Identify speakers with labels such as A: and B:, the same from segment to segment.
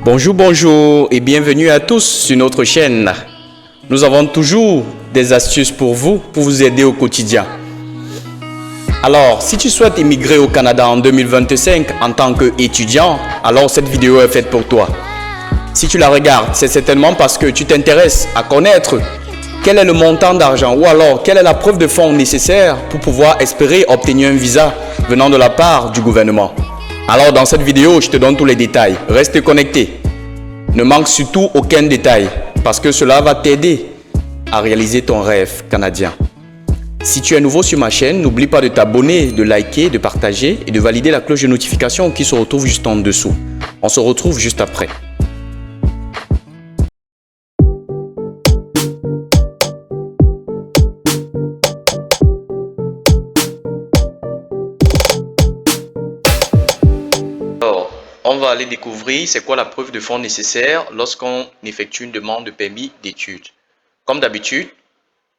A: Bonjour et bienvenue à tous sur notre chaîne. Nous avons toujours des astuces pour vous aider au quotidien. Alors, si tu souhaites immigrer au Canada en 2025 en tant qu'étudiant, alors cette vidéo est faite pour toi. Si tu la regardes, c'est certainement parce que tu t'intéresses à connaître quel est le montant d'argent ou alors quelle est la preuve de fonds nécessaire pour pouvoir espérer obtenir un visa venant de la part du gouvernement. Alors dans cette vidéo, je te donne tous les détails. Reste connecté. Ne manque surtout aucun détail parce que cela va t'aider à réaliser ton rêve canadien. Si tu es nouveau sur ma chaîne, n'oublie pas de t'abonner, de liker, de partager et de valider la cloche de notification qui se retrouve juste en dessous. On se retrouve juste après. Alors, on va aller découvrir c'est quoi la preuve de fonds nécessaire lorsqu'on effectue une demande de permis d'études. Comme d'habitude,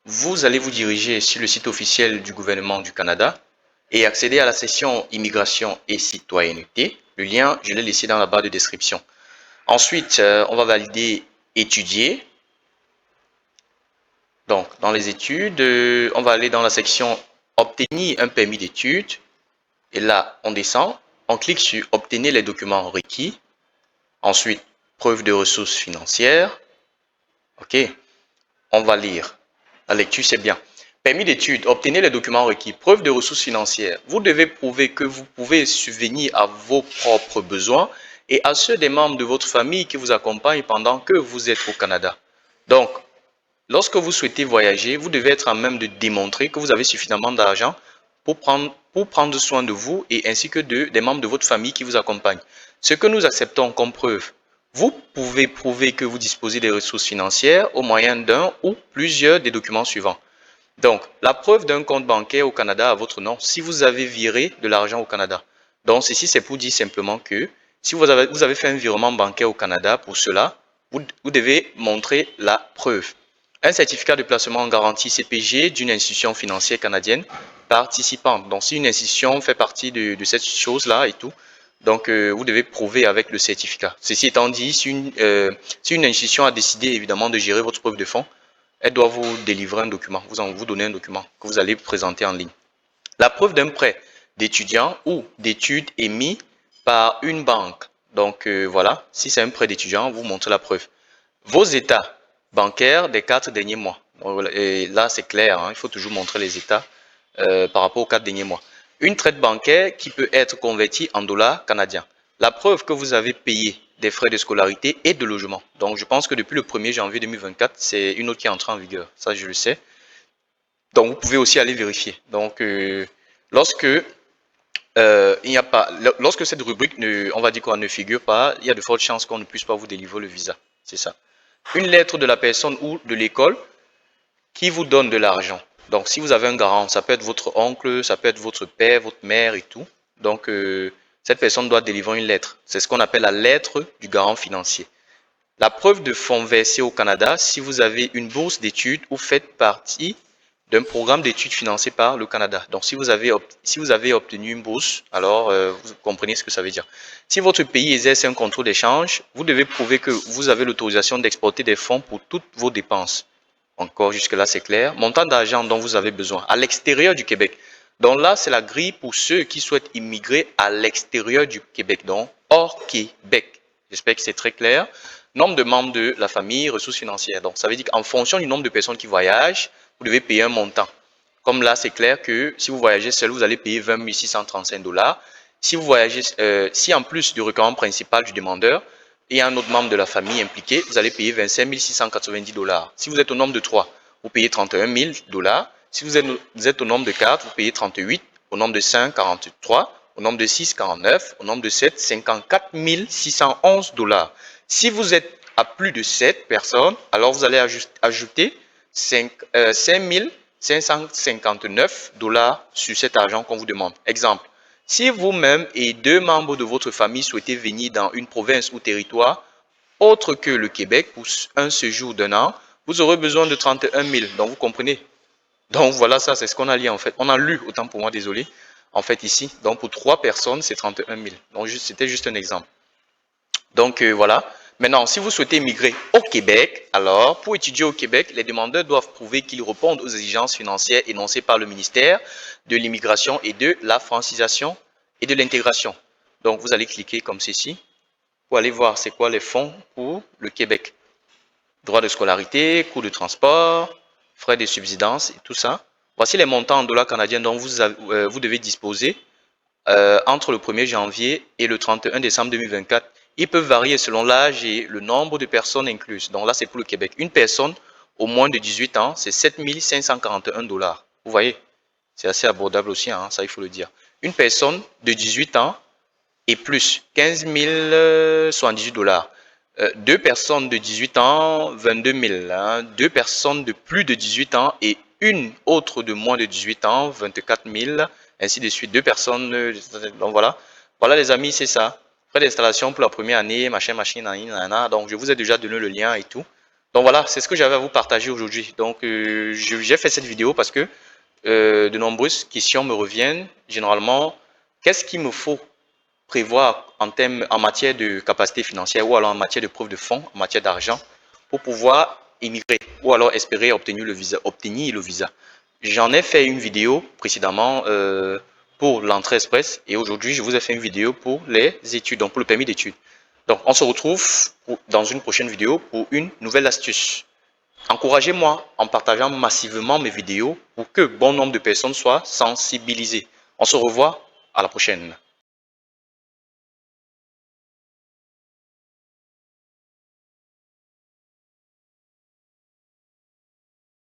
A: vous allez vous diriger sur le site officiel du gouvernement du Canada et accéder à la section Immigration et Citoyenneté. Le lien, je l'ai laissé dans la barre de description. Ensuite, on va valider Étudier. Donc, dans les études, on va aller dans la section Obtenir un permis d'études. Et là, on descend. On clique sur Obtenir les documents requis. Ensuite, preuve de ressources financières. OK. On va lire. La lecture, c'est bien. Permis d'études, obtenez les documents requis. Preuve de ressources financières. Vous devez prouver que vous pouvez subvenir à vos propres besoins et à ceux des membres de votre famille qui vous accompagnent pendant que vous êtes au Canada. Donc, lorsque vous souhaitez voyager, vous devez être en même de démontrer que vous avez suffisamment d'argent pour prendre soin de vous et ainsi que des membres de votre famille qui vous accompagnent. Ce que nous acceptons comme preuve, vous pouvez prouver que vous disposez des ressources financières au moyen d'un ou plusieurs des documents suivants. Donc, la preuve d'un compte bancaire au Canada à votre nom si vous avez viré de l'argent au Canada. Donc, ceci, c'est pour dire simplement que si vous avez fait un virement bancaire au Canada, pour cela, vous devez montrer la preuve. Un certificat de placement en garantie CPG d'une institution financière canadienne participante. Donc, si une institution fait partie de cette chose-là et tout, donc vous devez prouver avec le certificat. Ceci étant dit, si une institution a décidé évidemment de gérer votre preuve de fonds, elle doit vous délivrer un document, vous donner un document que vous allez présenter en ligne. La preuve d'un prêt d'étudiant ou d'études émis par une banque. Donc voilà, si c'est un prêt d'étudiant, vous montrez la preuve. Vos états bancaires des 4 derniers mois. Et là, c'est clair, hein, il faut toujours montrer les états par rapport aux 4 derniers mois. Une traite bancaire qui peut être convertie en dollars canadiens. La preuve que vous avez payé des frais de scolarité et de logement. Donc, je pense que depuis le 1er janvier 2024, c'est une autre qui est entrée en vigueur. Ça, je le sais. Donc, vous pouvez aussi aller vérifier. Donc, lorsque cette rubrique, on va dire qu'on ne figure pas, il y a de fortes chances qu'on ne puisse pas vous délivrer le visa. C'est ça. Une lettre de la personne ou de l'école qui vous donne de l'argent. Donc, si vous avez un garant, ça peut être votre oncle, ça peut être votre père, votre mère et tout. Donc, cette personne doit délivrer une lettre. C'est ce qu'on appelle la lettre du garant financier. La preuve de fonds versés au Canada si vous avez une bourse d'études ou faites partie d'un programme d'études financé par le Canada. Donc, si vous avez obtenu une bourse, alors vous comprenez ce que ça veut dire. Si votre pays exerce un contrôle d'échange, vous devez prouver que vous avez l'autorisation d'exporter des fonds pour toutes vos dépenses. Encore jusque-là, c'est clair. Montant d'argent dont vous avez besoin à l'extérieur du Québec. Donc là, c'est la grille pour ceux qui souhaitent immigrer à l'extérieur du Québec, donc hors Québec. J'espère que c'est très clair. Nombre de membres de la famille, ressources financières. Donc, ça veut dire qu'en fonction du nombre de personnes qui voyagent, vous devez payer un montant. Comme là, c'est clair que si vous voyagez seul, vous allez payer 20 635 $. Si vous voyagez, si en plus du requérant principal du demandeur, et un autre membre de la famille impliqué, vous allez payer 25 690 $. Si vous êtes au nombre de 3, vous payez 31 000 $. Si vous êtes au nombre de 4, vous payez 38. Au nombre de 5, 43. Au nombre de 6, 49. Au nombre de 7, 54 611 $. Si vous êtes à plus de 7 personnes, alors vous allez ajouter 5 559 $ sur cet argent qu'on vous demande. Exemple. Si vous-même et 2 membres de votre famille souhaitez venir dans une province ou territoire autre que le Québec pour un séjour d'1 an, vous aurez besoin de 31 000. Donc, vous comprenez. Donc, voilà, ça, c'est ce qu'on a lu en fait. On a lu, autant pour moi, désolé. En fait, ici, donc pour 3 personnes, c'est 31 000. Donc, c'était juste un exemple. Donc, voilà. Maintenant, si vous souhaitez migrer au Québec, alors pour étudier au Québec, les demandeurs doivent prouver qu'ils répondent aux exigences financières énoncées par le ministère de l'Immigration et de la Francisation et de l'Intégration. Donc, vous allez cliquer comme ceci pour aller voir c'est quoi les fonds pour le Québec. Droits de scolarité, coûts de transport, frais de subsidence et tout ça. Voici les montants en dollars canadiens dont vous devez disposer entre le 1er janvier et le 31 décembre 2024. Ils peuvent varier selon l'âge et le nombre de personnes incluses. Donc là, c'est pour le Québec. Une personne au moins de 18 ans, c'est 7 541 dollars. Vous voyez, c'est assez abordable aussi, hein, ça il faut le dire. Une personne de 18 ans et plus, 15 078 dollars. Deux personnes de 18 ans, 22 000. Hein. Deux personnes de plus de 18 ans et une autre de moins de 18 ans, 24 000, ainsi de suite. Deux personnes, donc voilà. Voilà les amis, c'est ça. Frais d'installation pour la première année, machin, nanana. Donc je vous ai déjà donné le lien et tout. Donc voilà, c'est ce que j'avais à vous partager aujourd'hui. Donc j'ai fait cette vidéo parce que de nombreuses questions me reviennent. Généralement, qu'est-ce qu'il me faut prévoir en matière de capacité financière ou alors en matière de preuve de fonds, en matière d'argent, pour pouvoir immigrer ou alors espérer obtenir le visa. J'en ai fait une vidéo précédemment pour l'entrée express et aujourd'hui, je vous ai fait une vidéo pour les études, donc pour le permis d'études. Donc, on se retrouve dans une prochaine vidéo pour une nouvelle astuce. Encouragez-moi en partageant massivement mes vidéos pour que bon nombre de personnes soient sensibilisées. On se revoit à la prochaine.